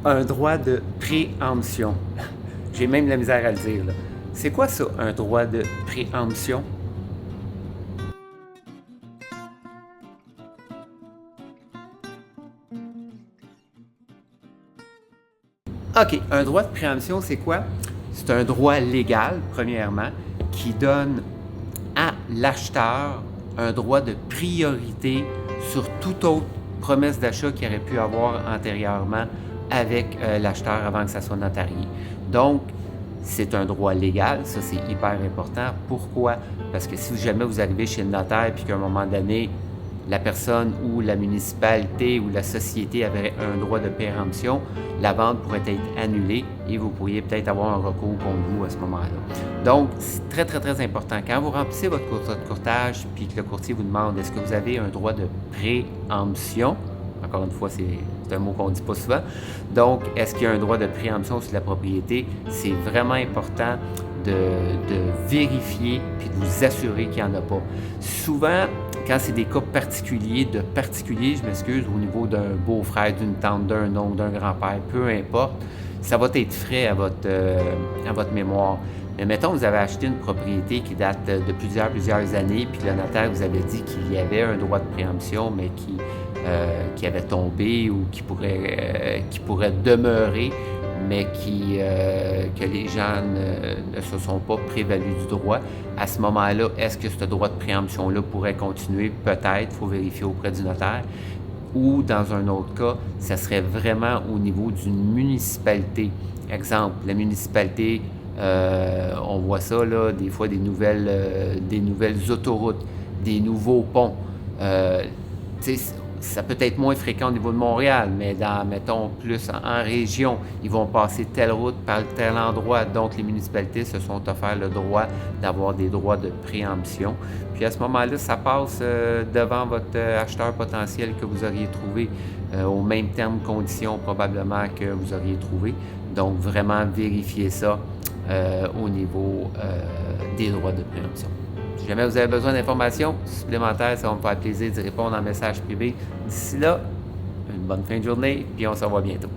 Un droit de préemption. J'ai même la misère à le dire, là. C'est quoi ça, un droit de préemption? OK, un droit de préemption, c'est quoi? C'est un droit légal, premièrement, qui donne à l'acheteur un droit de priorité sur toute autre promesse d'achat qu'il aurait pu avoir antérieurement avec l'acheteur avant que ça soit notarié. Donc, c'est un droit légal, ça c'est hyper important. Pourquoi? Parce que si jamais vous arrivez chez le notaire et qu'à un moment donné, la personne ou la municipalité ou la société avait un droit de préemption, la vente pourrait être annulée et vous pourriez peut-être avoir un recours contre vous à ce moment-là. Donc, c'est très, très, très important. Quand vous remplissez votre contrat de courtage puis que le courtier vous demande est-ce que vous avez un droit de préemption, encore une fois, c'est un mot qu'on ne dit pas souvent. Donc, est-ce qu'il y a un droit de préemption sur la propriété? C'est vraiment important de vérifier puis de vous assurer qu'il n'y en a pas. Souvent, quand c'est des cas particuliers, je m'excuse, au niveau d'un beau-frère, d'une tante, d'un oncle, d'un grand-père, peu importe, ça va être frais à votre mémoire. Mais mettons, vous avez acheté une propriété qui date de plusieurs années, puis le notaire vous avait dit qu'il y avait un droit de préemption, mais qui avait tombé ou qui pourrait demeurer, mais que les gens ne se sont pas prévalus du droit. À ce moment-là, est-ce que ce droit de préemption-là pourrait continuer? Peut-être, il faut vérifier auprès du notaire. Ou dans un autre cas, ça serait vraiment au niveau d'une municipalité. Exemple, la municipalité, on voit ça, là, des fois des nouvelles autoroutes, des nouveaux ponts. Ça peut être moins fréquent au niveau de Montréal, mais mettons, plus en région, ils vont passer telle route par tel endroit. Donc, les municipalités se sont offerts le droit d'avoir des droits de préemption. Puis à ce moment-là, ça passe devant votre acheteur potentiel que vous auriez trouvé aux mêmes termes, conditions probablement que vous auriez trouvé. Donc, vraiment vérifier ça au niveau des droits de préemption. Si jamais vous avez besoin d'informations supplémentaires, ça va me faire plaisir d'y répondre en message privé. D'ici là, une bonne fin de journée, puis on se revoit bientôt.